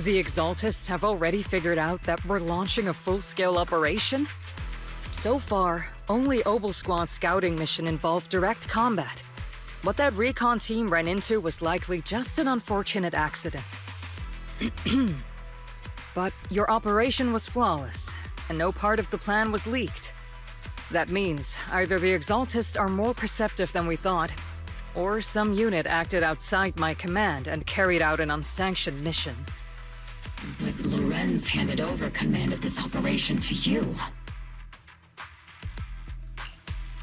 The Exaltists have already figured out that we're launching a full-scale operation? So far, only Obel Squad's scouting mission involved direct combat. What that recon team ran into was likely just an unfortunate accident. But your operation was flawless, and no part of the plan was leaked. That means either the Exaltists are more perceptive than we thought, or some unit acted outside my command and carried out an unsanctioned mission. But Lorenz handed over command of this operation to you.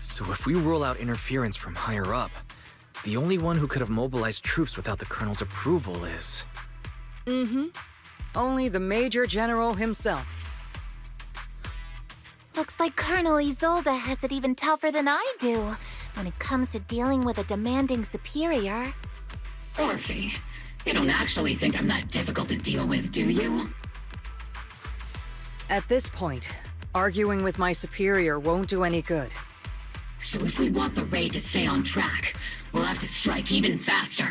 So if we rule out interference from higher up, the only one who could have mobilized troops without the Colonel's approval is... Only the Major General himself. Looks like Colonel Isolde has it even tougher than I do when it comes to dealing with a demanding superior. Orphe, you don't actually think I'm that difficult to deal with, do you? At this point, arguing with my superior won't do any good. So if we want the raid to stay on track, we'll have to strike even faster.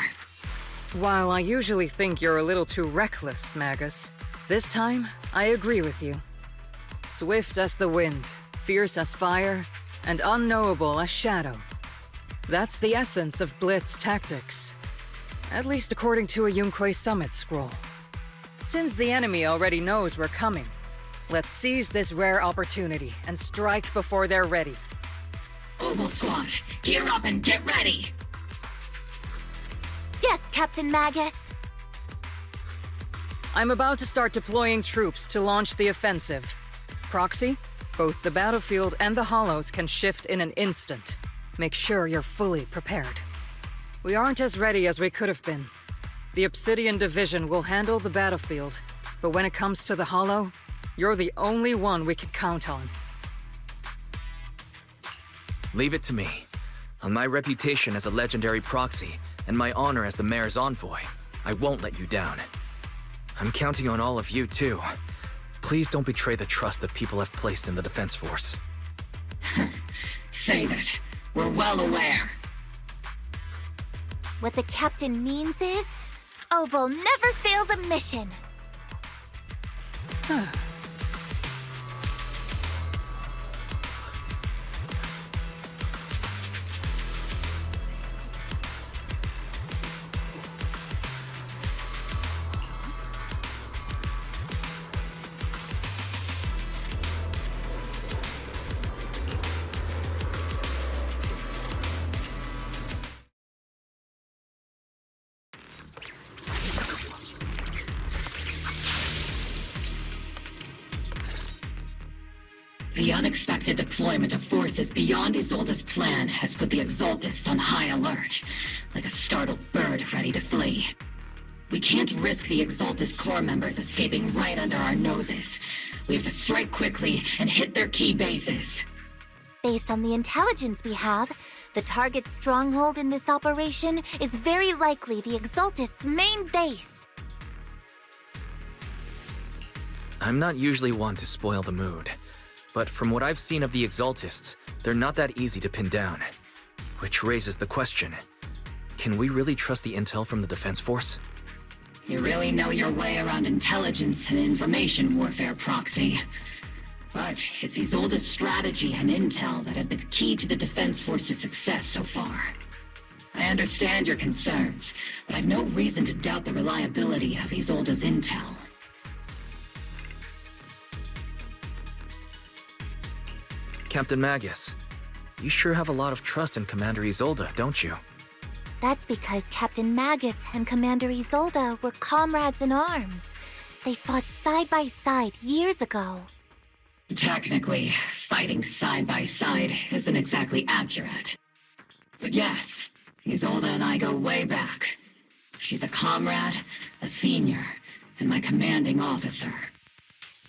While I usually think you're a little too reckless, Magus, this time, I agree with you. Swift as the wind, fierce as fire, and unknowable as shadow. That's the essence of Blitz tactics. At least according to a Yunque Summit scroll. Since the enemy already knows we're coming, let's seize this rare opportunity and strike before they're ready. Obel Squad, gear up and get ready! Yes, Captain Magus! I'm about to start deploying troops to launch the offensive. Proxy, both the battlefield and the hollows can shift in an instant. Make sure you're fully prepared. We aren't as ready as we could have been. The Obsidian Division will handle the battlefield, but when it comes to the hollow, you're the only one we can count on. Leave it to me. On my reputation as a legendary proxy, and my honor as the mayor's envoy, I won't let you down. I'm counting on all of you, too. Please don't betray the trust that people have placed in the Defense Force. Save it. We're well aware. What the captain means is, Obel never fails a mission. The unexpected deployment of forces beyond Isolde's plan has put the Exaltists on high alert, like a startled bird ready to flee. We can't risk the Exaltist core members escaping right under our noses. We have to strike quickly and hit their key bases. Based on the intelligence we have, the target's stronghold in this operation is very likely the Exaltists' main base. I'm not usually one to spoil the mood, but from what I've seen of the Exaltists, they're not that easy to pin down. Which raises the question, can we really trust the intel from the Defense Force? You really know your way around intelligence and information warfare, Proxy. But it's Isolde's strategy and intel that have been key to the Defense Force's success so far. I understand your concerns, but I've no reason to doubt the reliability of Isolde's intel. Captain Magus, you sure have a lot of trust in Commander Isolde, don't you? That's because Captain Magus and Commander Isolde were comrades in arms. They fought side by side years ago. Technically, fighting side by side isn't exactly accurate. But yes, Isolde and I go way back. She's a comrade, a senior, and my commanding officer.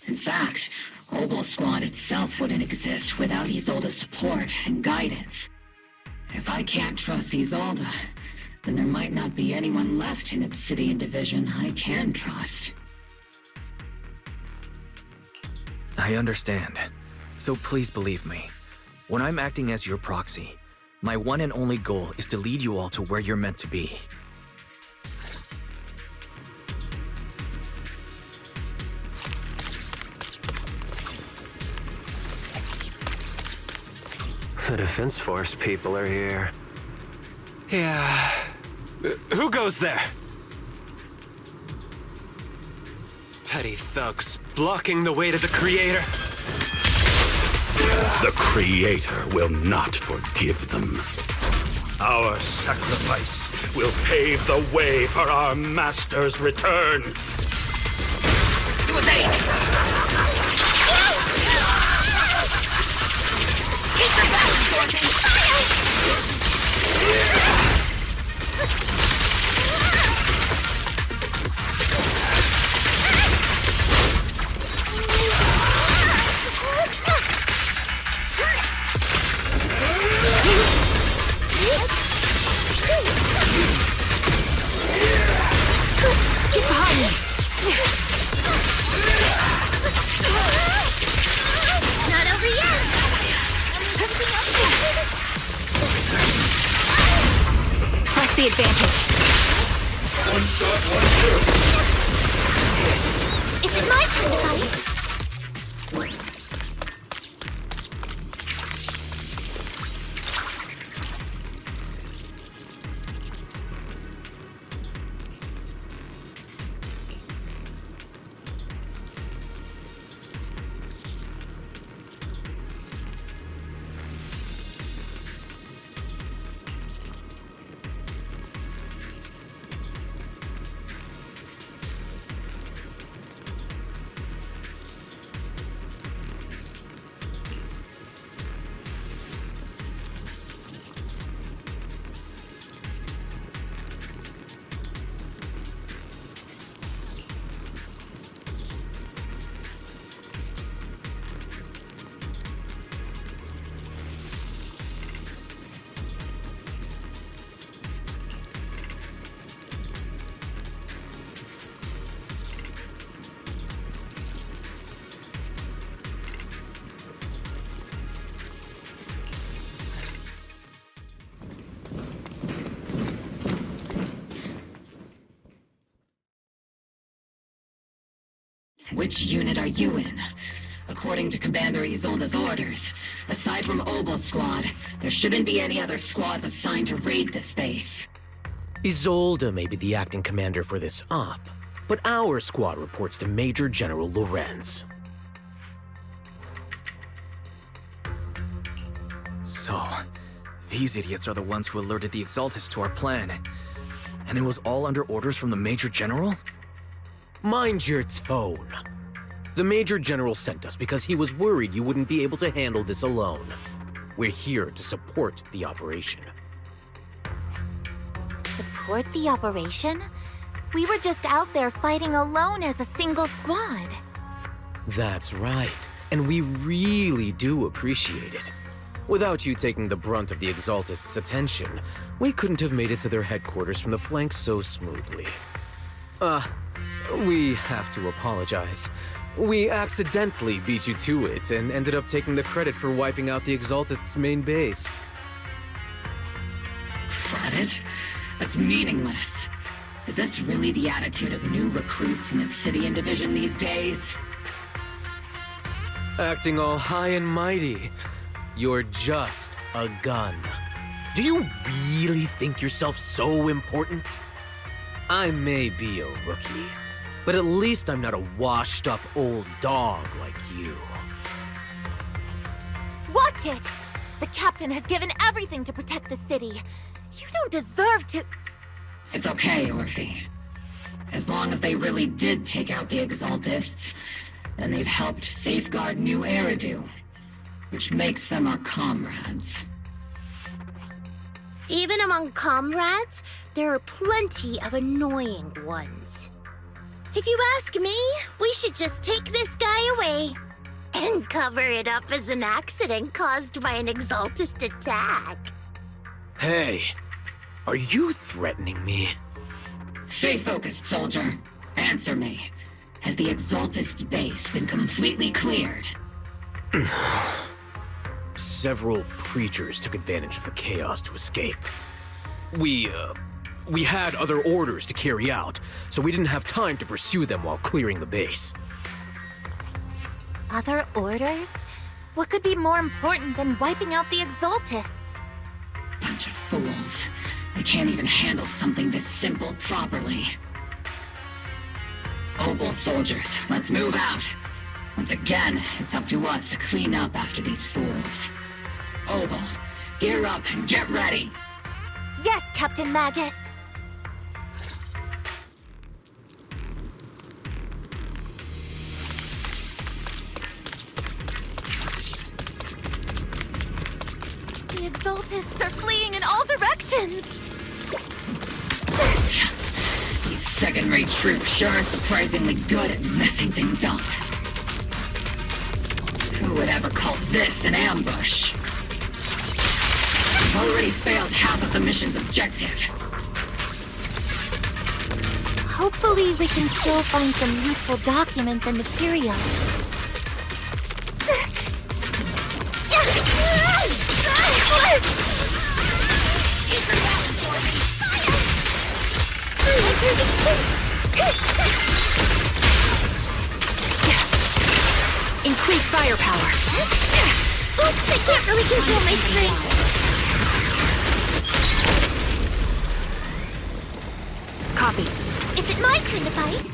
In fact, Obel Squad itself wouldn't exist without Isolde's support and guidance. If I can't trust Isolde, then there might not be anyone left in Obsidian Division I can trust. I understand. So please believe me. When I'm acting as your proxy, my one and only goal is to lead you all to where you're meant to be. The Defense Force people are here. Yeah. Who goes there? Petty thugs, blocking the way to the Creator. The Creator will not forgive them. Our sacrifice will pave the way for our Master's return. To evade! Keep your balance, Dorothy! Get behind me! Not over yet! Press the advantage. One shot, one kill. Is it my turn to fight? Which unit are you in? According to Commander Isolde's orders, aside from Obel's squad, there shouldn't be any other squads assigned to raid this base. Isolde may be the acting commander for this op, but our squad reports to Major General Lorenz. So, these idiots are the ones who alerted the Exaltists to our plan. And it was all under orders from the Major General? Mind your tone. The Major General sent us because he was worried you wouldn't be able to handle this alone. We're here to support the operation. Support the operation? We were just out there fighting alone as a single squad. That's right, and we really do appreciate it. Without you taking the brunt of the Exaltists' attention, we couldn't have made it to their headquarters from the flank so smoothly. We have to apologize. We accidentally beat you to it and ended up taking the credit for wiping out the Exaltists' main base. Credit? That's meaningless. Is this really the attitude of new recruits in Obsidian Division these days? Acting all high and mighty. You're just a gun. Do you really think yourself so important? I may be a rookie, but at least I'm not a washed-up old dog like you. Watch it! The captain has given everything to protect the city. You don't deserve to... It's okay, Orphe. As long as they really did take out the Exaltists, then they've helped safeguard New Eridu, which makes them our comrades. Even among comrades, there are plenty of annoying ones. If you ask me, we should just take this guy away and cover it up as an accident caused by an Exaltist attack. Hey, are you threatening me? Stay focused, soldier. Answer me. Has the Exaltist base been completely cleared? Several preachers took advantage of the chaos to escape. We had other orders to carry out, so we didn't have time to pursue them while clearing the base. Other orders? What could be more important than wiping out the Exaltists? Bunch of fools. They can't even handle something this simple properly. Obel soldiers, let's move out. Once again, it's up to us to clean up after these fools. Obel, gear up and get ready. Yes, Captain Magus. The Exaltists are fleeing in all directions! These second-rate troops sure are surprisingly good at messing things up. Who would ever call this an ambush? We've already failed half of the mission's objective. Hopefully we can still find some useful documents and materials. Increase firepower. Oops, I can't really control my strength. Copy. Is it my turn to fight?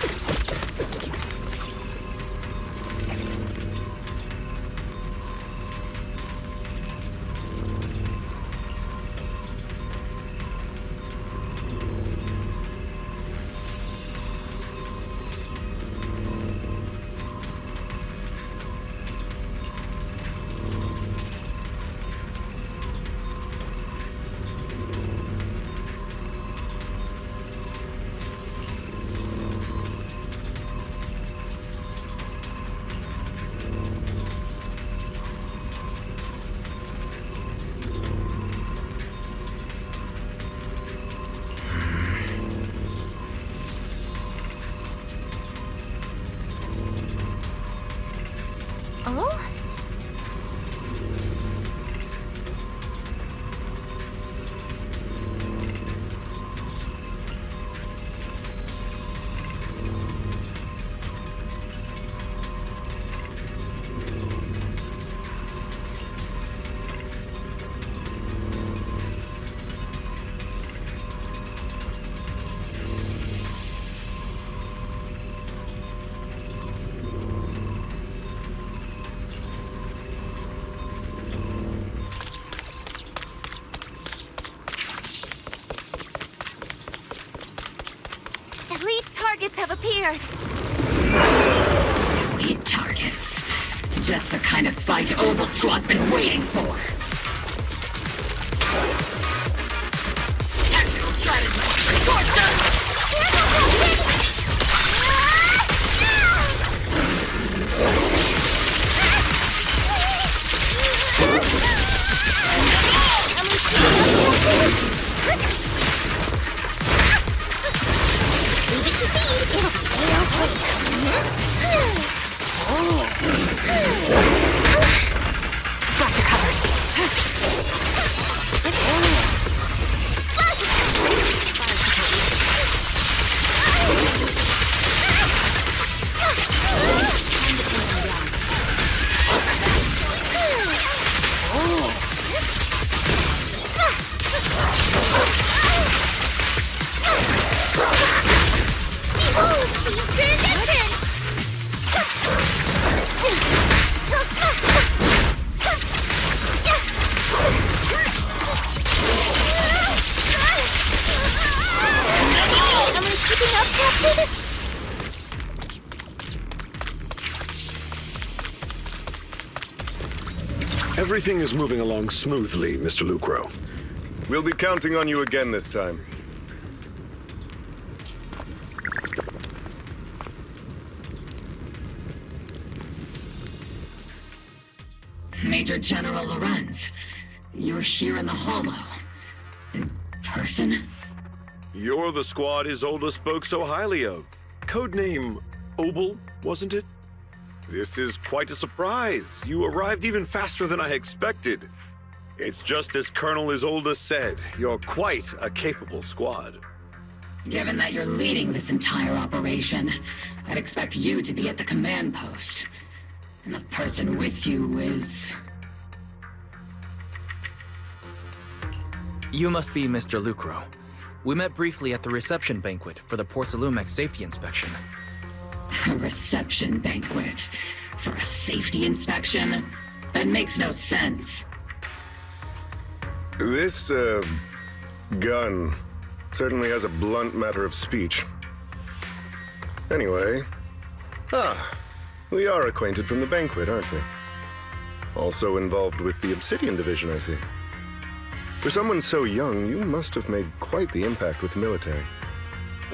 Oh? Elite targets have appeared! Elite targets. Just the kind of fight Obel Squad's been waiting for. Tactical strategy. Report done! Got you covered. Everything is moving along smoothly, Mr. Lucro. We'll be counting on you again this time. Major General Lorenz, you're here in the Hollow. In person? You're the squad Isolde spoke so highly of. Codename Obel, wasn't it? This is quite a surprise. You arrived even faster than I expected. It's just as Colonel Isolde said, you're quite a capable squad. Given that you're leading this entire operation, I'd expect you to be at the command post. And the person with you is... You must be Mr. Lucro. We met briefly at the reception banquet for the Porcelumex safety inspection. A reception banquet for a safety inspection? That makes no sense. This, gun certainly has a blunt matter of speech. Anyway... we are acquainted from the banquet, aren't we? Also involved with the Obsidian Division, I see. For someone so young, you must have made quite the impact with the military.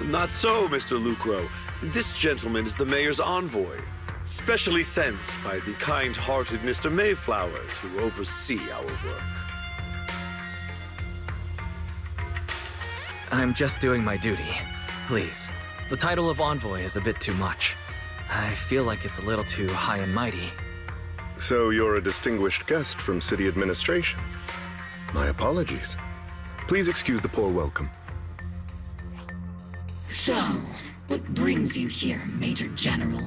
Not so, Mr. Lucro. This gentleman is the mayor's envoy, specially sent by the kind-hearted Mr. Mayflower to oversee our work. I'm just doing my duty. Please. The title of envoy is a bit too much. I feel like it's a little too high and mighty. So you're a distinguished guest from city administration. My apologies. Please excuse the poor welcome. So, what brings you here, Major General,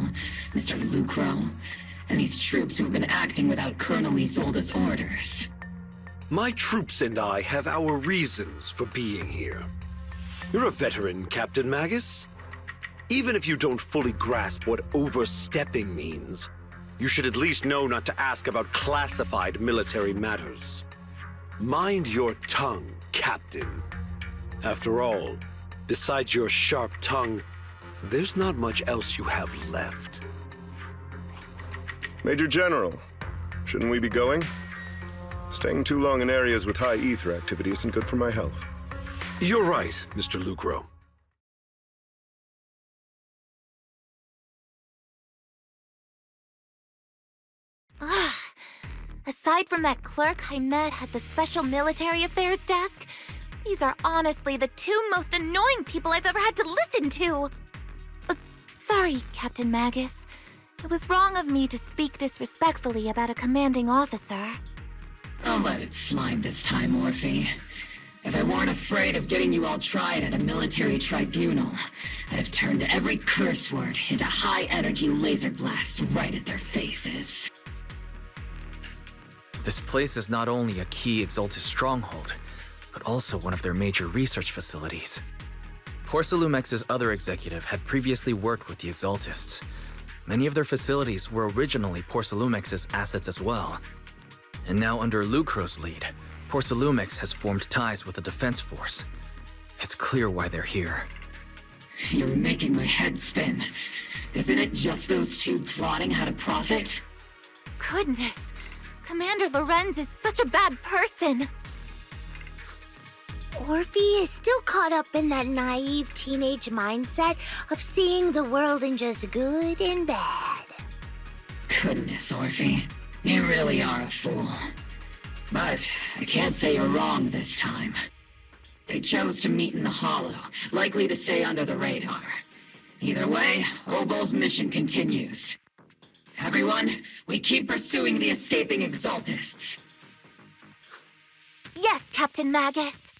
Mr. Lucro, and these troops who've been acting without Colonel Isolde's orders? My troops and I have our reasons for being here. You're a veteran, Captain Magus. Even if you don't fully grasp what overstepping means, you should at least know not to ask about classified military matters. Mind your tongue, Captain. After all, besides your sharp tongue, there's not much else you have left. Major General, shouldn't we be going? Staying too long in areas with high ether activity isn't good for my health. You're right, Mr. Lucro. Aside from that clerk I met at the Special Military Affairs desk, these are honestly the two most annoying people I've ever had to listen to. Sorry, Captain Magus. It was wrong of me to speak disrespectfully about a commanding officer. I'll let it slide this time, Orphe. If I weren't afraid of getting you all tried at a military tribunal, I'd have turned every curse word into high-energy laser blasts right at their faces. This place is not only a key Exaltus stronghold, but also one of their major research facilities. Porcelumex's other executive had previously worked with the Exaltists. Many of their facilities were originally Porcelumex's assets as well. And now under Lucro's lead, Porcelumex has formed ties with the defense force. It's clear why they're here. You're making my head spin. Isn't it just those two plotting how to profit? Goodness, Commander Lorenz is such a bad person. Orphe is still caught up in that naive teenage mindset of seeing the world in just good and bad. Goodness, Orphe. You really are a fool. But I can't say you're wrong this time. They chose to meet in the Hollow, likely to stay under the radar. Either way, Obol's mission continues. Everyone, we keep pursuing the escaping Exaltists. Yes, Captain Magus.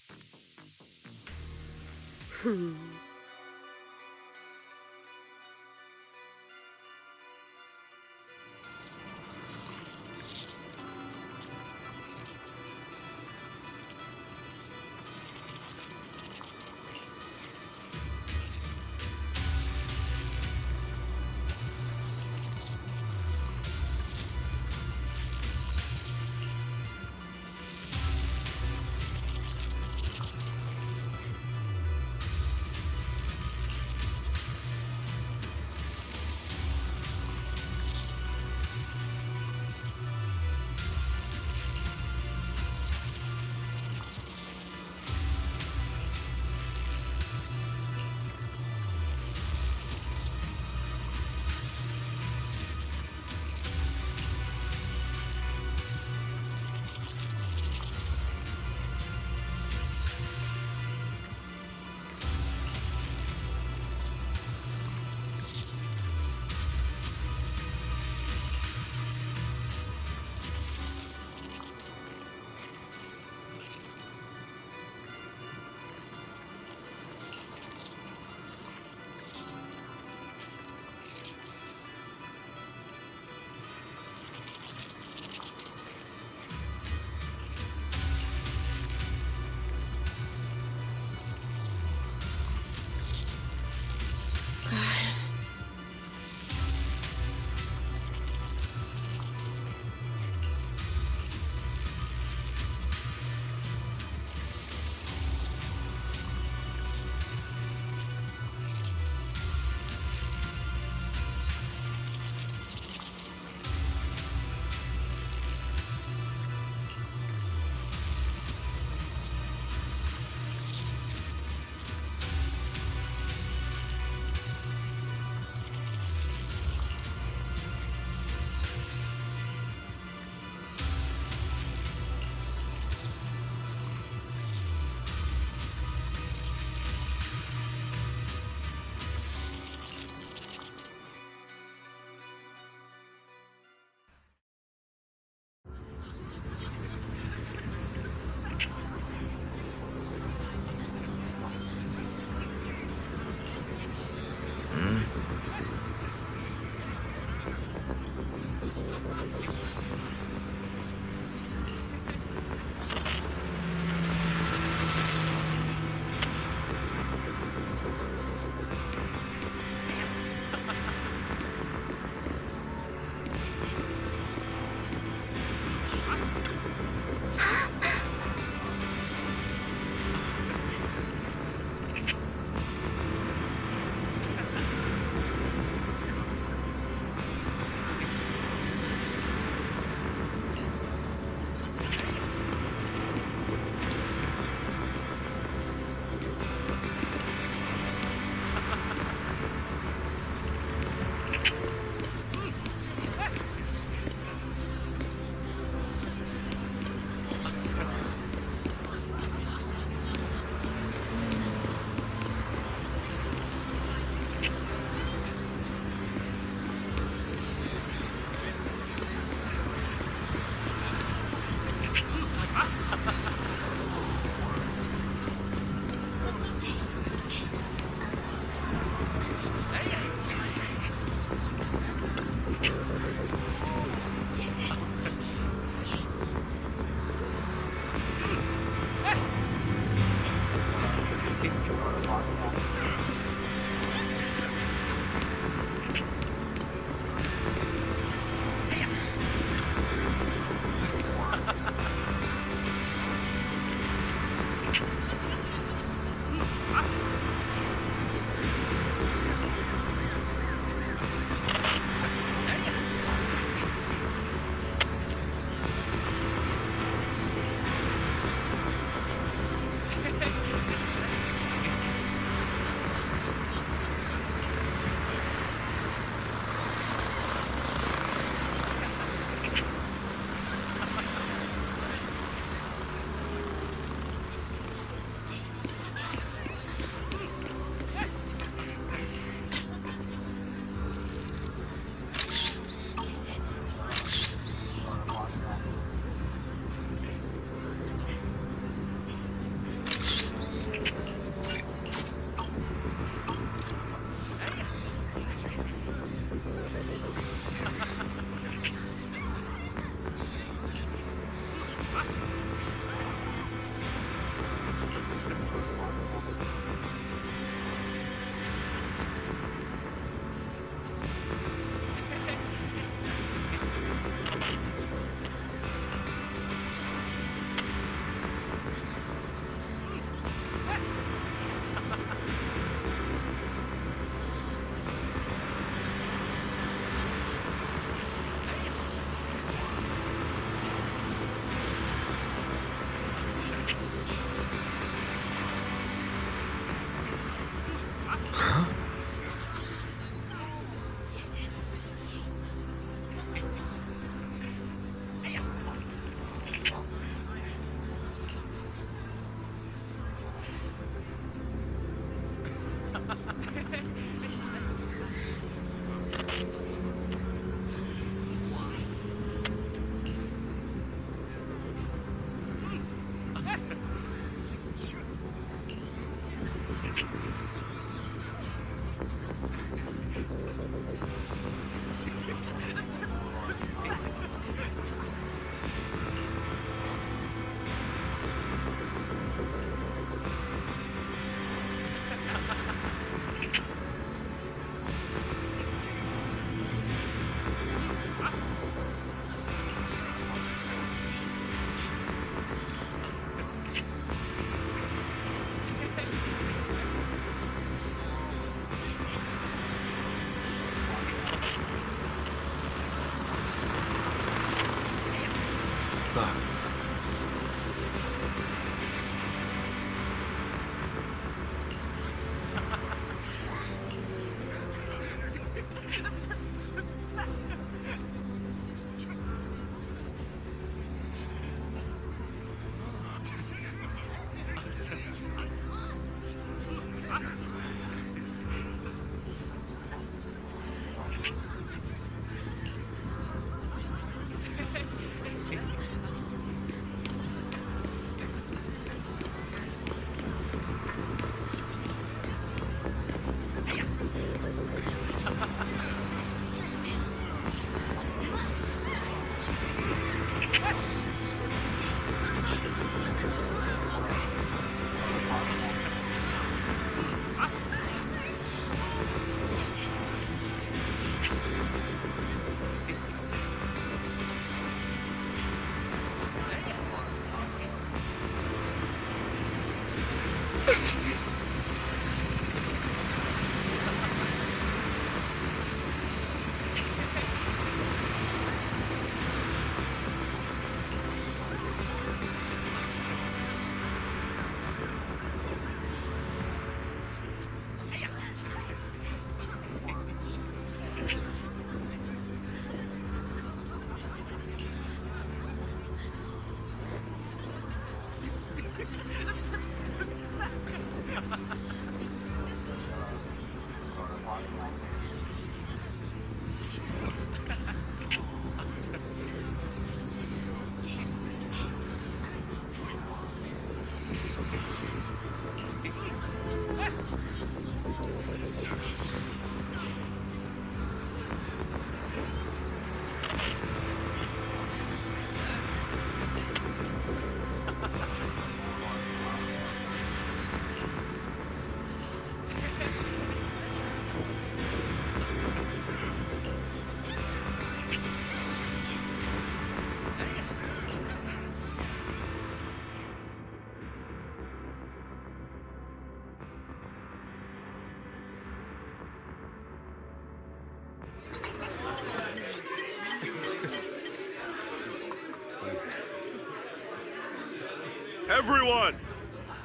Everyone!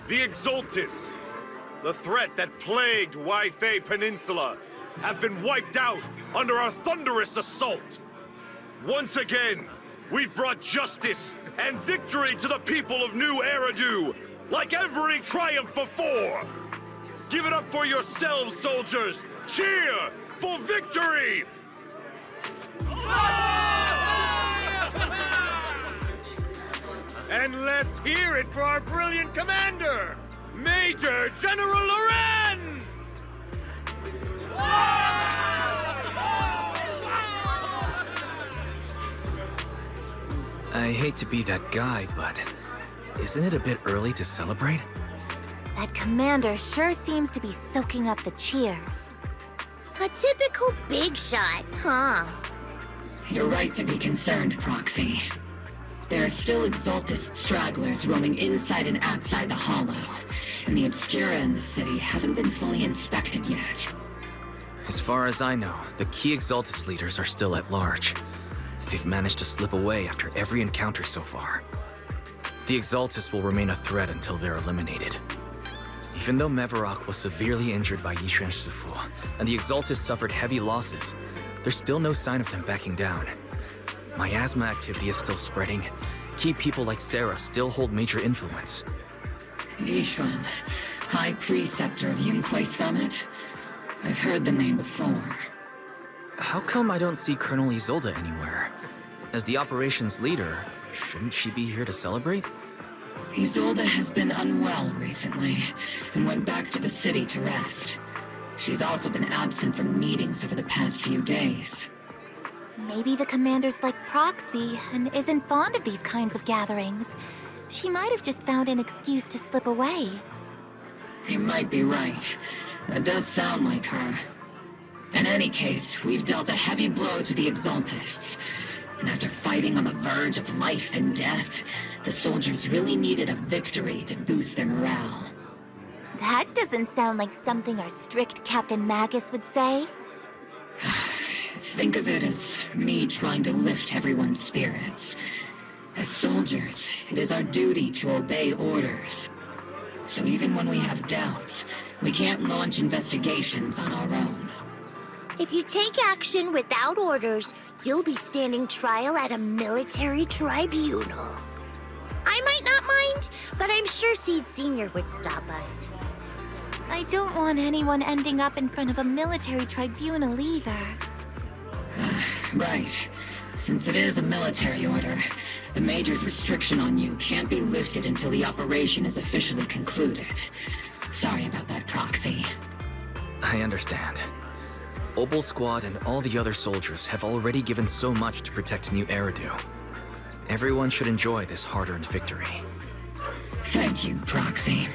The Exaltis, the threat that plagued Waifei Peninsula, have been wiped out under our thunderous assault. Once again, we've brought justice and victory to the people of New Eridu, like every triumph before! Give it up for yourselves, soldiers! Cheer for victory! And let's hear it for our brilliant commander, Major General Lorenz! I hate to be that guy, but isn't it a bit early to celebrate? That commander sure seems to be soaking up the cheers. A typical big shot, huh? You're right to be concerned, Proxy. There are still Exaltist stragglers roaming inside and outside the Hollow, and the Obscura in the city haven't been fully inspected yet. As far as I know, the key Exaltist leaders are still at large. They've managed to slip away after every encounter so far. The Exaltist will remain a threat until they're eliminated. Even though Mevarok was severely injured by Yishuan Shifu, and the Exaltist suffered heavy losses, there's still no sign of them backing down. Miasma activity is still spreading. Key people like Sarah still hold major influence. Yishuan, High Preceptor of Yunquay Summit? I've heard the name before. How come I don't see Colonel Isolde anywhere? As the operations leader, shouldn't she be here to celebrate? Isolde has been unwell recently, and went back to the city to rest. She's also been absent from meetings over the past few days. Maybe the commander's like Proxy and isn't fond of these kinds of gatherings. She might have just found an excuse to slip away. You might be right. That does sound like her. In any case, we've dealt a heavy blow to the Exaltists. And after fighting on the verge of life and death, the soldiers really needed a victory to boost their morale. That doesn't sound like something our strict Captain Magus would say. Think of it as me trying to lift everyone's spirits. As soldiers, it is our duty to obey orders. So even when we have doubts, we can't launch investigations on our own. If you take action without orders, you'll be standing trial at a military tribunal. I might not mind, but I'm sure Seed Sr. would stop us. I don't want anyone ending up in front of a military tribunal either. Right. Since it is a military order, the Major's restriction on you can't be lifted until the operation is officially concluded. Sorry about that, Proxy. I understand. Obel Squad and all the other soldiers have already given so much to protect New Eridu. Everyone should enjoy this hard-earned victory. Thank you, Proxy.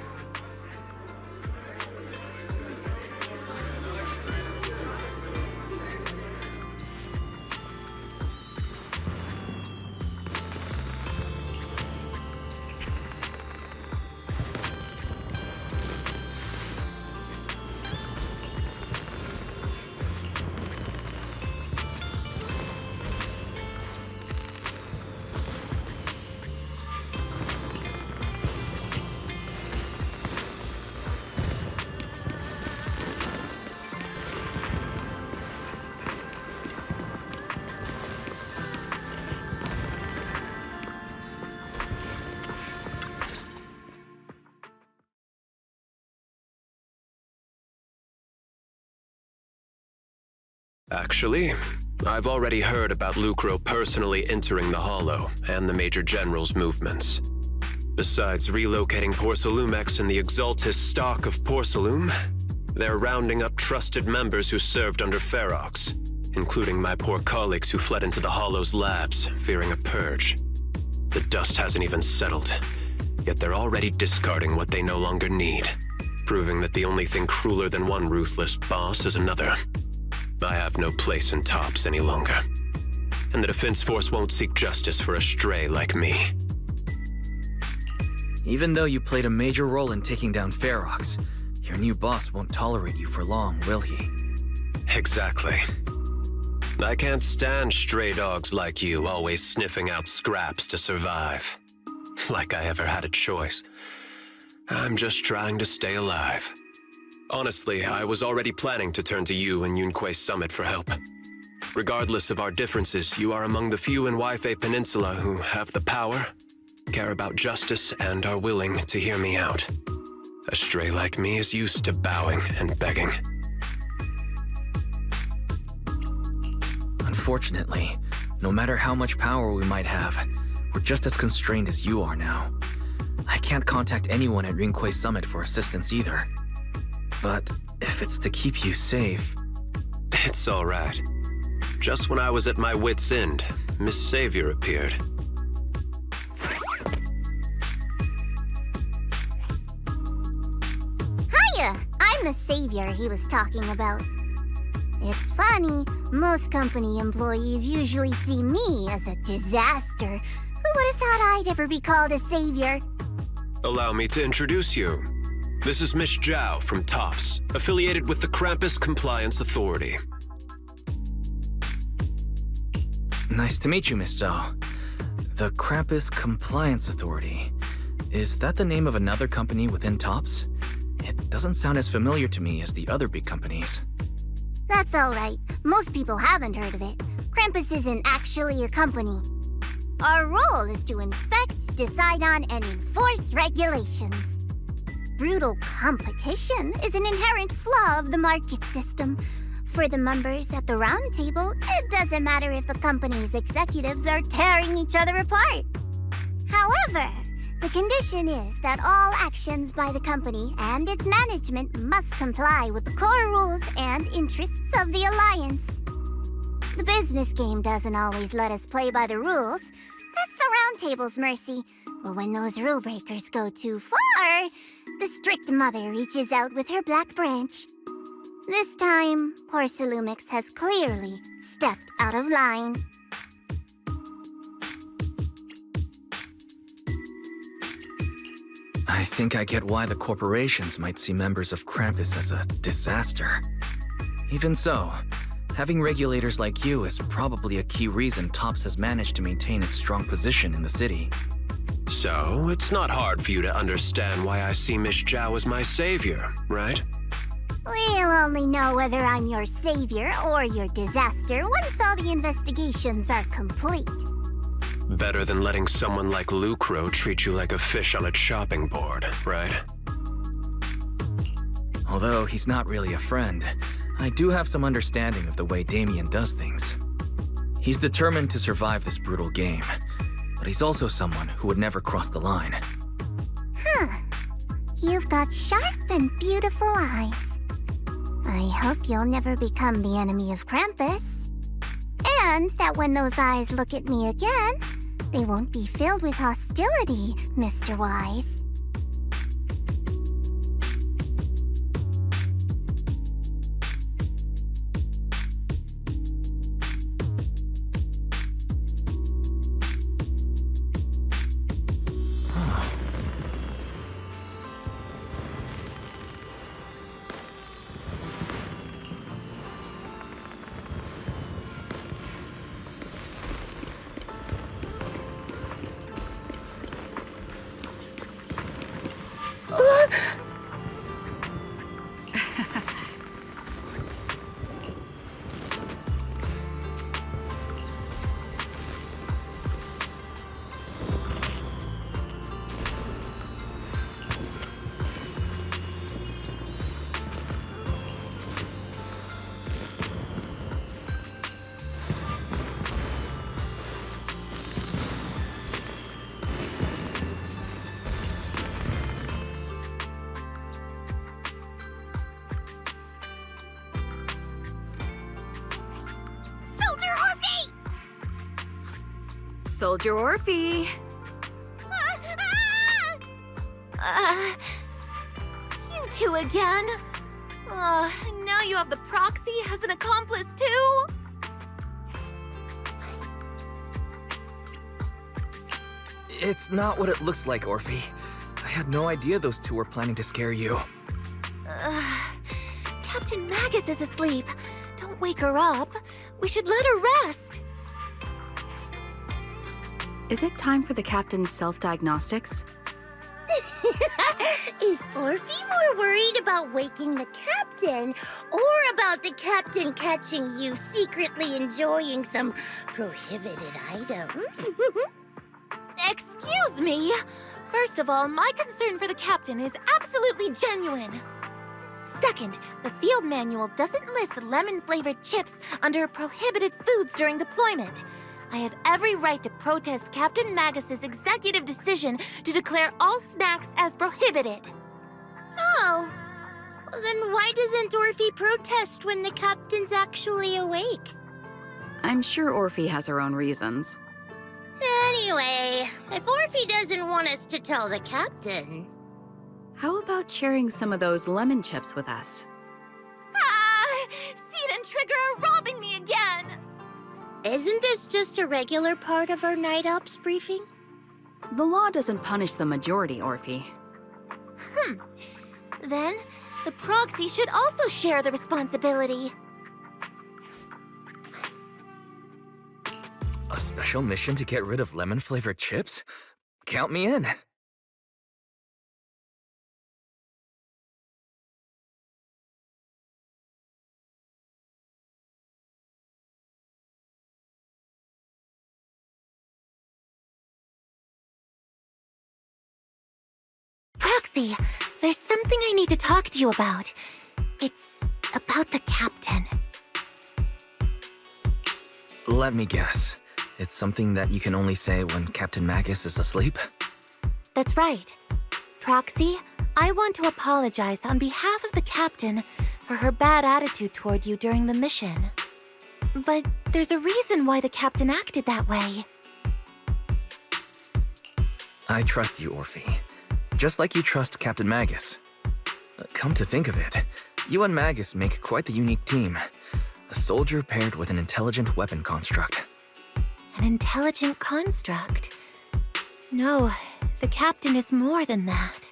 Actually, I've already heard about Lucro personally entering the Hollow and the Major General's movements. Besides relocating Porcelumex and the Exaltist stock of Porcelume, they're rounding up trusted members who served under Ferox, including my poor colleagues who fled into the Hollow's labs, fearing a purge. The dust hasn't even settled, yet they're already discarding what they no longer need, proving that the only thing crueler than one ruthless boss is another. I have no place in Tops any longer, and the Defense Force won't seek justice for a stray like me. Even though you played a major role in taking down Ferox, your new boss won't tolerate you for long, will he? Exactly. I can't stand stray dogs like you always sniffing out scraps to survive. Like I ever had a choice. I'm just trying to stay alive. Honestly, I was already planning to turn to you and Yunquay Summit for help. Regardless of our differences, you are among the few in Waifei Peninsula who have the power, care about justice, and are willing to hear me out. A stray like me is used to bowing and begging. Unfortunately, no matter how much power we might have, we're just as constrained as you are now. I can't contact anyone at Yunquay Summit for assistance either. But if it's to keep you safe... It's all right. Just when I was at my wit's end, Miss Savior appeared. Hiya! I'm the savior he was talking about. It's funny, most company employees usually see me as a disaster. Who would have thought I'd ever be called a savior? Allow me to introduce you. This is Miss Zhao from Tops, affiliated with the Krampus Compliance Authority. Nice to meet you, Miss Zhao. The Krampus Compliance Authority. Is that the name of another company within Tops? It doesn't sound as familiar to me as the other big companies. That's all right. Most people haven't heard of it. Krampus isn't actually a company. Our role is to inspect, decide on, and enforce regulations. brutal competition is an inherent flaw of the market system. For the members at the round table, it doesn't matter if the company's executives are tearing each other apart. However, the condition is that all actions by the company and its management must comply with the core rules and interests of the Alliance. The business game doesn't always let us play by the rules. That's the round table's mercy. But when those rule breakers go too far, the strict mother reaches out with her black branch. This time, poor Salumix has clearly stepped out of line. I think I get why the corporations might see members of Krampus as a disaster. Even so, having regulators like you is probably a key reason TOPS has managed to maintain its strong position in the city. So, it's not hard for you to understand why I see Miss Zhao as my savior, right? We'll only know whether I'm your savior or your disaster once all the investigations are complete. Better than letting someone like Lucro treat you like a fish on a chopping board, right? Although he's not really a friend, I do have some understanding of the way Damian does things. He's determined to survive this brutal game, but he's also someone who would never cross the line. Huh. You've got sharp and beautiful eyes. I hope you'll never become the enemy of Krampus. And that when those eyes look at me again, they won't be filled with hostility, Mr. Wise. Soldier Orphe! You two again? Now you have the proxy as an accomplice too? It's not what it looks like, Orphe. I had no idea those two were planning to scare you. Captain Magus is asleep. Don't wake her up. We should let her rest. Is it time for the captain's self-diagnostics? Is Orphe more worried about waking the captain or about the captain catching you secretly enjoying some prohibited items? Excuse me! First of all, my concern for the captain is absolutely genuine. Second, the field manual doesn't list lemon-flavored chips under prohibited foods during deployment. I have every right to protest Captain Magus's executive decision to declare all snacks as prohibited. Oh, then why doesn't Orphe protest when the captain's actually awake? I'm sure Orphe has her own reasons. Anyway, if Orphe doesn't want us to tell the captain... How about sharing some of those lemon chips with us? Seed and Trigger are robbing me again! Isn't this just a regular part of our night ops briefing? The law doesn't punish the majority, Orphe. Then, the proxy should also share the responsibility. A special mission to get rid of lemon-flavored chips? Count me in. Proxy, there's something I need to talk to you about. It's about the captain. Let me guess. It's something that you can only say when Captain Magus is asleep? That's right. Proxy, I want to apologize on behalf of the captain for her bad attitude toward you during the mission. But there's a reason why the captain acted that way. I trust you, Orphe. Just like you trust Captain Magus. Come to think of it, you and Magus make quite the unique team. A soldier paired with an intelligent weapon construct. An intelligent construct? No, the captain is more than that.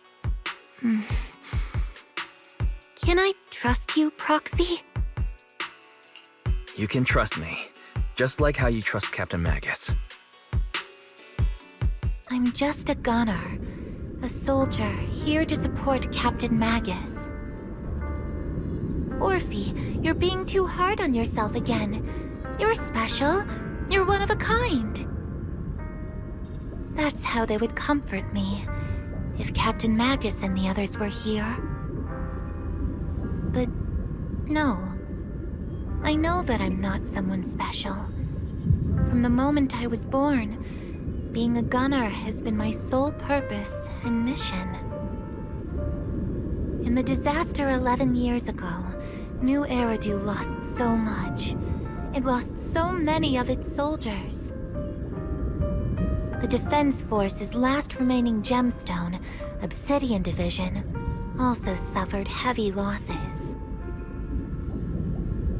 Can I trust you, Proxy? You can trust me, just like how you trust Captain Magus. I'm just a gunner. A soldier, here to support Captain Magus. Orphe, you're being too hard on yourself again. You're special. You're one of a kind. That's how they would comfort me, if Captain Magus and the others were here. But no. I know that I'm not someone special. From the moment I was born, being a gunner has been my sole purpose and mission. In the disaster 11 years ago, New Eridu lost so much. It lost so many of its soldiers. The Defense Force's last remaining gemstone, Obsidian Division, also suffered heavy losses.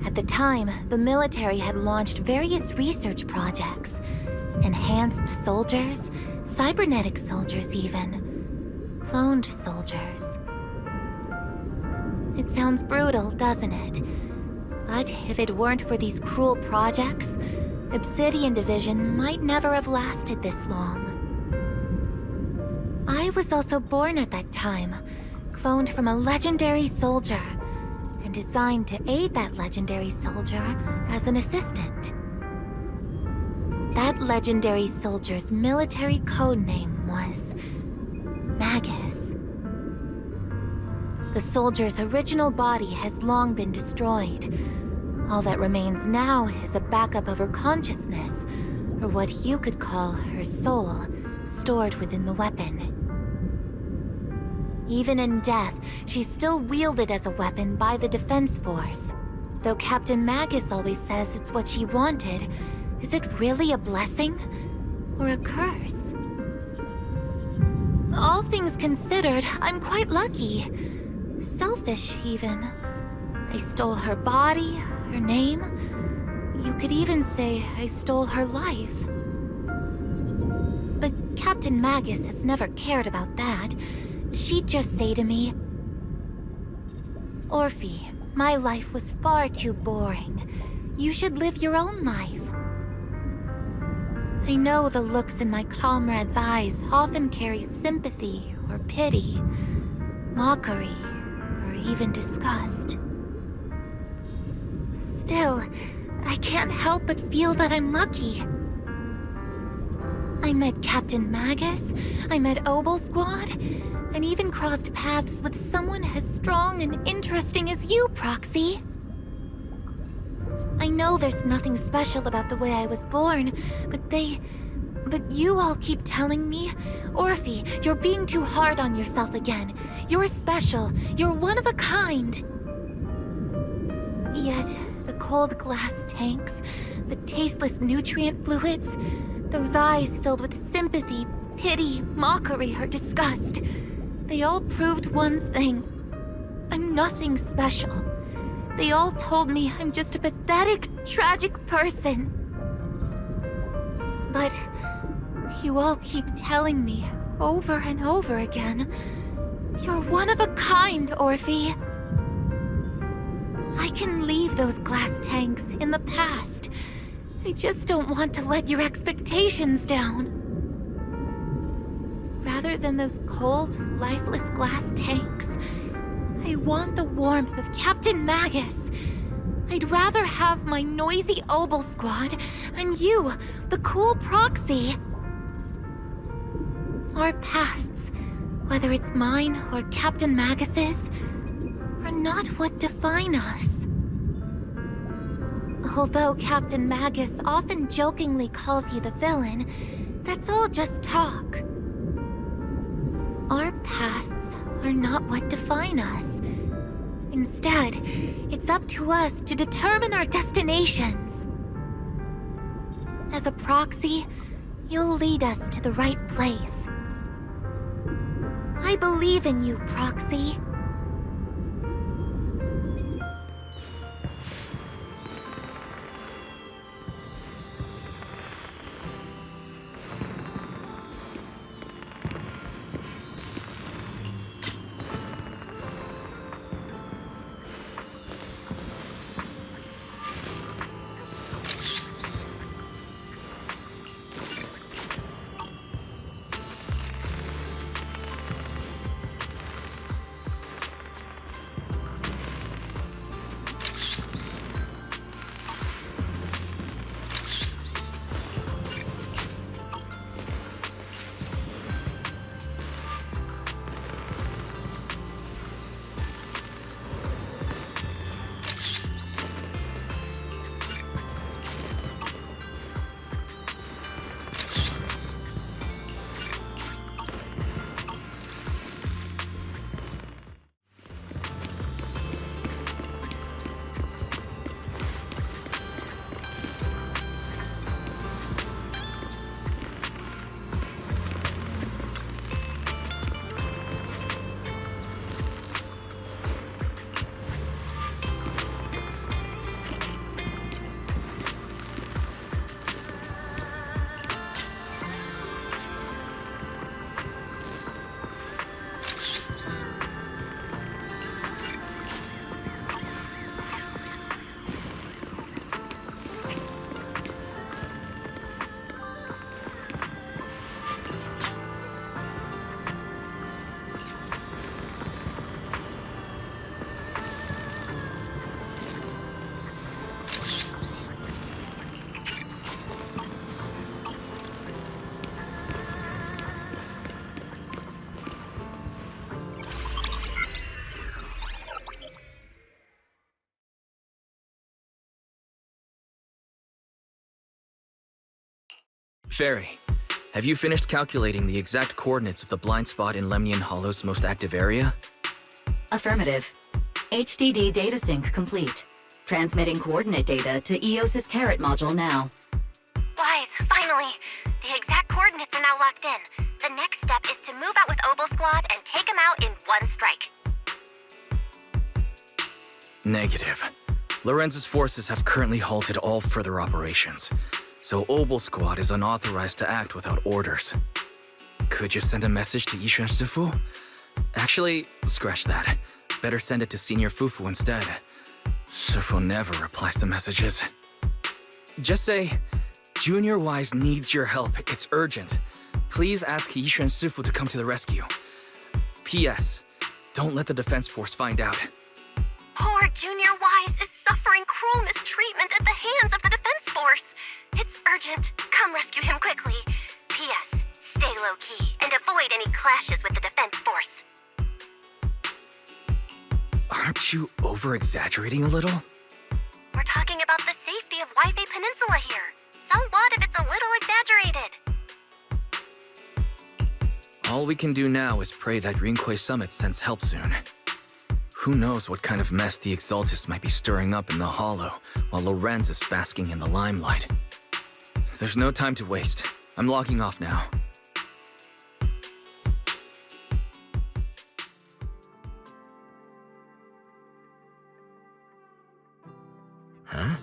At the time, the military had launched various research projects. Enhanced soldiers, cybernetic soldiers even. Cloned soldiers. It sounds brutal, doesn't it? But if it weren't for these cruel projects, Obsidian Division might never have lasted this long. I was also born at that time, cloned from a legendary soldier, and designed to aid that legendary soldier as an assistant. That legendary soldier's military codename was Magus. The soldier's original body has long been destroyed. All that remains now is a backup of her consciousness, or what you could call her soul, stored within the weapon. Even in death, she's still wielded as a weapon by the Defense Force. Though Captain Magus always says it's what she wanted, is it really a blessing or a curse? All things considered, I'm quite lucky. Selfish, even. I stole her body, her name. You could even say I stole her life. But Captain Magus has never cared about that. She'd just say to me, Orphe, my life was far too boring. You should live your own life. I know the looks in my comrades' eyes often carry sympathy or pity, mockery, or even disgust. Still, I can't help but feel that I'm lucky. I met Captain Magus, I met Obel Squad, and even crossed paths with someone as strong and interesting as you, Proxy. I know there's nothing special about the way I was born, but you all keep telling me, Orphe, you're being too hard on yourself again. You're special. You're one of a kind. Yet, the cold glass tanks, the tasteless nutrient fluids, those eyes filled with sympathy, pity, mockery, or disgust, they all proved one thing. I'm nothing special. They all told me I'm just a pathetic, tragic person. But you all keep telling me over and over again, you're one of a kind, Orphe. I can leave those glass tanks in the past. I just don't want to let your expectations down. Rather than those cold, lifeless glass tanks, I want the warmth of Captain Magus. I'd rather have my noisy Obel Squad and you, the cool Proxy. Our pasts, whether it's mine or Captain Magus's, are not what define us. Although Captain Magus often jokingly calls you the villain, that's all just talk. Our pasts are not what define us. Instead, it's up to us to determine our destinations. As a proxy, you'll lead us to the right place. I believe in you, Proxy. Fairy, have you finished calculating the exact coordinates of the blind spot in Lemnian Hollow's most active area? Affirmative. HDD data sync complete. Transmitting coordinate data to EOS's Carrot module now. Wise, finally! The exact coordinates are now locked in. The next step is to move out with Obel Squad and take them out in one strike. Negative. Lorenz's forces have currently halted all further operations, so Obel Squad is unauthorized to act without orders. Could you send a message to Yishuan Sifu? Actually, scratch that. Better send it to Senior Fufu instead. Sifu never replies to messages. Just say, Junior Wise needs your help. It's urgent. Please ask Yishuan Sifu to come to the rescue. P.S. Don't let the defense force find out. Poor Junior Wise is suffering cruel mistreatment at the hands of the defense force. It's urgent. Come rescue him quickly. P.S. Stay low-key and avoid any clashes with the defense force. Aren't you over-exaggerating a little? We're talking about the safety of Waifei Peninsula here. So what if it's a little exaggerated? All we can do now is pray that Rinquei Summit sends help soon. Who knows what kind of mess the Exaltists might be stirring up in the Hollow, while Lorenz is basking in the limelight. There's no time to waste. I'm logging off now. Huh?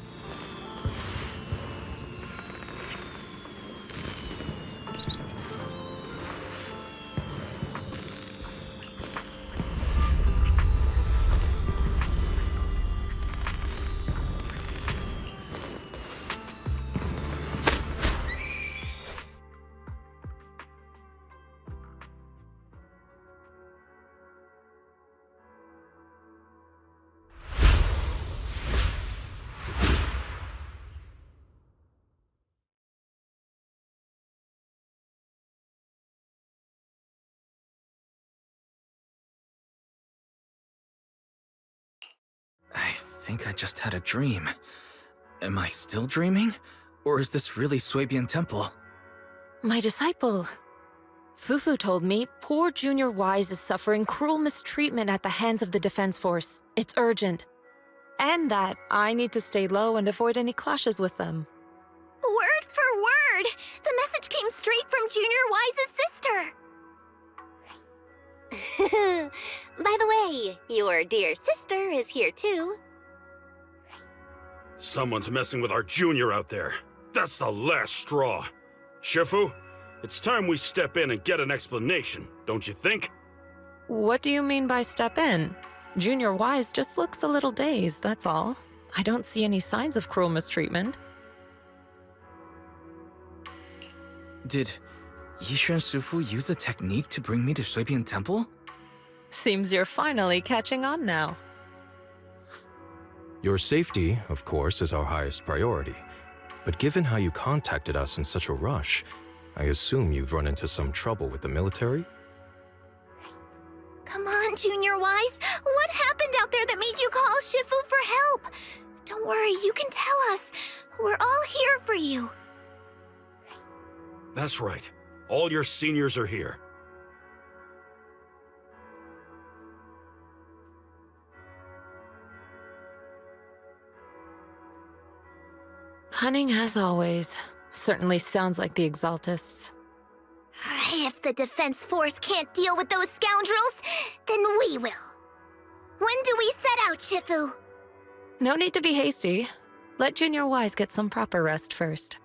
think I just had a dream. Am I still dreaming? Or is this really Suibian Temple? My disciple. Fufu told me poor Junior Wise is suffering cruel mistreatment at the hands of the Defense Force. It's urgent. And that I need to stay low and avoid any clashes with them. Word for word! The message came straight from Junior Wise's sister! By the way, your dear sister is here too. Someone's messing with our junior out there. That's the last straw. Shifu, it's time we step in and get an explanation, don't you think? What do you mean by step in? Junior Wise just looks a little dazed, that's all. I don't see any signs of cruel mistreatment. Did Yishuan Shifu use a technique to bring me to Suibian Temple? Seems you're finally catching on now. Your safety, of course, is our highest priority. But given how you contacted us in such a rush, I assume you've run into some trouble with the military? Come on, Junior Wise. What happened out there that made you call Shifu for help? Don't worry, you can tell us. We're all here for you. That's right. All your seniors are here. Cunning as always. Certainly sounds like the Exaltists. If the Defense Force can't deal with those scoundrels, then we will. When do we set out, Shifu? No need to be hasty. Let Junior Wise get some proper rest first.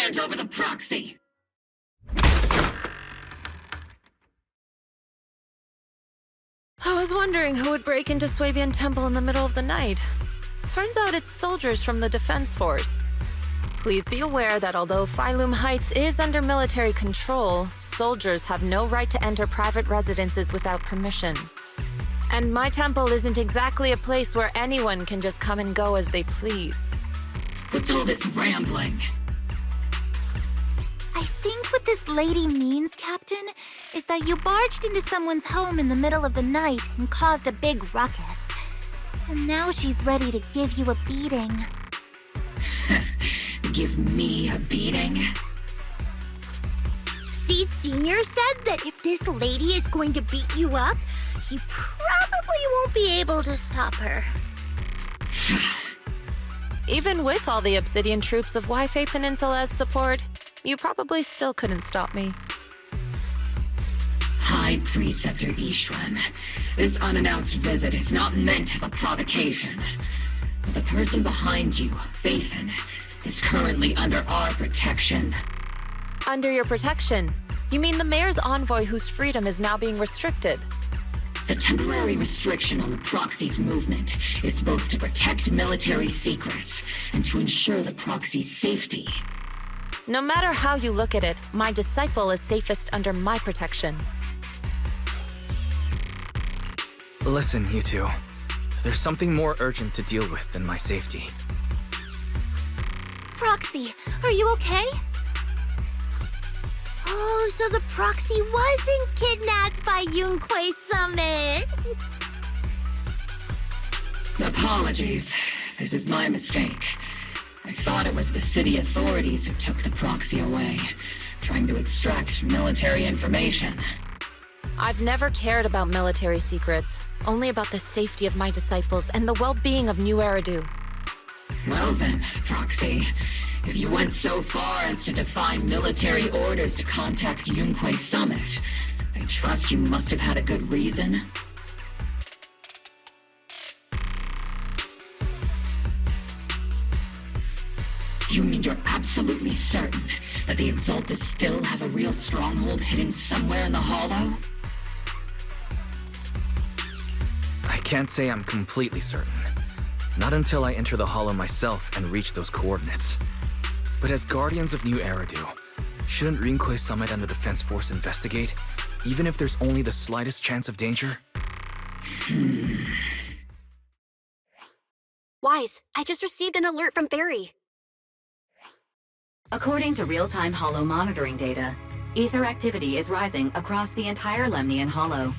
Hand over the proxy! I was wondering who would break into Suibian Temple in the middle of the night. Turns out it's soldiers from the Defense Force. Please be aware that although Phylum Heights is under military control, soldiers have no right to enter private residences without permission. And my temple isn't exactly a place where anyone can just come and go as they please. What's all this rambling? I think what this lady means, Captain, is that you barged into someone's home in the middle of the night and caused a big ruckus. And now she's ready to give you a beating. Give me a beating? Seed Sr. said that if this lady is going to beat you up, you probably won't be able to stop her. Even with all the Obsidian troops of Wi-Fi Peninsula's support, you probably still couldn't stop me. High Preceptor Ishwan, this unannounced visit is not meant as a provocation. The person behind you, Faithin, is currently under our protection. Under your protection? You mean the mayor's envoy whose freedom is now being restricted? The temporary restriction on the proxies' movement is both to protect military secrets and to ensure the proxies' safety. No matter how you look at it, my disciple is safest under my protection. Listen, you two. There's something more urgent to deal with than my safety. Proxy, are you okay? Oh, so the proxy wasn't kidnapped by Yunquei Summit. Apologies. This is my mistake. I thought it was the city authorities who took the proxy away, trying to extract military information. I've never cared about military secrets, only about the safety of my disciples and the well-being of New Eridu. Well then, Proxy, if you went so far as to defy military orders to contact Yunquei Summit, I trust you must have had a good reason. You mean you're absolutely certain that the Exaltus still have a real stronghold hidden somewhere in the Hollow? I can't say I'm completely certain. Not until I enter the Hollow myself and reach those coordinates. But as Guardians of New Eridu, shouldn't Yunquei Summit and the Defense Force investigate, even if there's only the slightest chance of danger? Wise, I just received an alert from Fairy. According to real-time Hollow monitoring data, ether activity is rising across the entire Lemnian Hollow.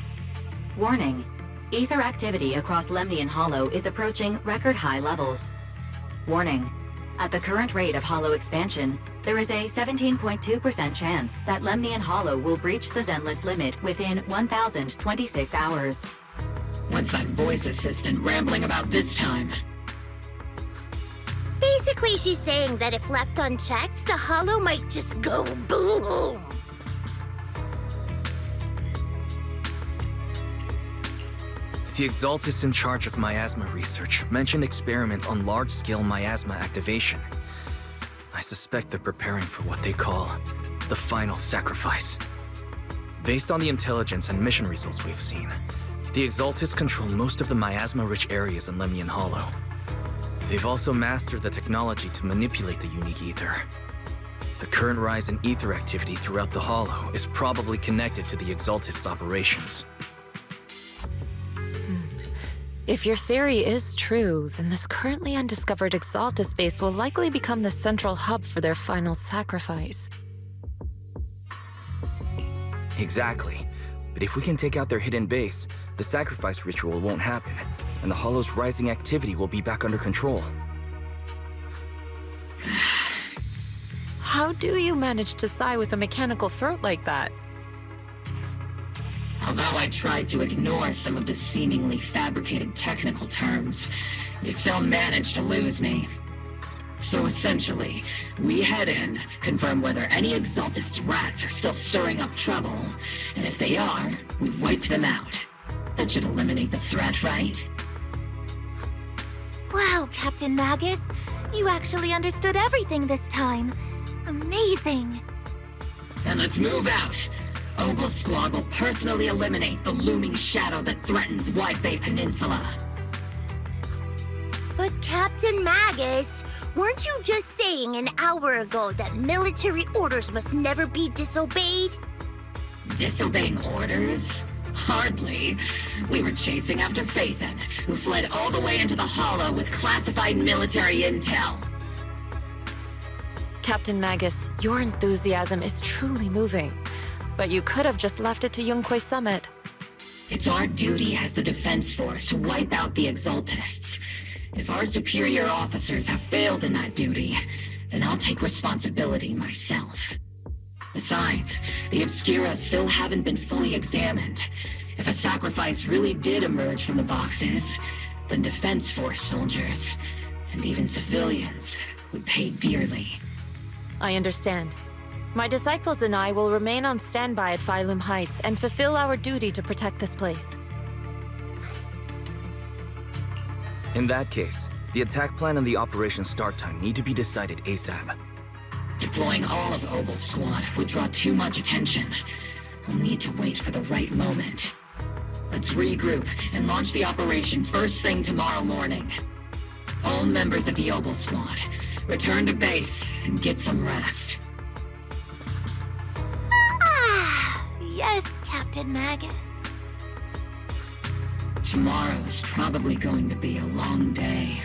Warning, ether activity across Lemnian Hollow is approaching record-high levels. Warning, at the current rate of Hollow expansion, there is a 17.2% chance that Lemnian Hollow will breach the Zenless limit within 1,026 hours. What's that voice assistant rambling about this time? Basically, she's saying that if left unchecked, the Hollow might just go boom. The Exaltus in charge of miasma research mentioned experiments on large-scale miasma activation. I suspect they're preparing for what they call the final sacrifice. Based on the intelligence and mission results we've seen, the Exaltus control most of the miasma-rich areas in Lemnian Hollow. They've also mastered the technology to manipulate the unique ether. The current rise in ether activity throughout the Hollow is probably connected to the Exaltus operations. If your theory is true, then this currently undiscovered Exaltus base will likely become the central hub for their final sacrifice. Exactly. But if we can take out their hidden base, the sacrifice ritual won't happen, and the Hollow's rising activity will be back under control. How do you manage to sigh with a mechanical throat like that? Although I tried to ignore some of the seemingly fabricated technical terms, they still managed to lose me. So essentially, we head in, confirm whether any Exaltist rats are still stirring up trouble, and if they are, we wipe them out. That should eliminate the threat, right? Wow, Captain Magus. You actually understood everything this time. Amazing! Then let's move out. Obel's squad will personally eliminate the looming shadow that threatens White Peninsula. But Captain Magus, weren't you just saying an hour ago that military orders must never be disobeyed? Disobeying orders? Hardly. We were chasing after Phaethon, who fled all the way into the Hollow with classified military intel. Captain Magus, your enthusiasm is truly moving. But you could have just left it to Yunque's summit. It's our duty as the Defense Force to wipe out the Exaltists. If our superior officers have failed in that duty, then I'll take responsibility myself. Besides, the Obscura still haven't been fully examined. If a sacrifice really did emerge from the boxes, then Defense Force soldiers, and even civilians, would pay dearly. I understand. My disciples and I will remain on standby at Phylum Heights and fulfill our duty to protect this place. In that case, the attack plan and the operation start time need to be decided ASAP. Deploying all of Obel's squad would draw too much attention. We'll need to wait for the right moment. Let's regroup and launch the operation first thing tomorrow morning. All members of the Obel squad, return to base and get some rest. Yes, Captain Magus. Tomorrow's probably going to be a long day.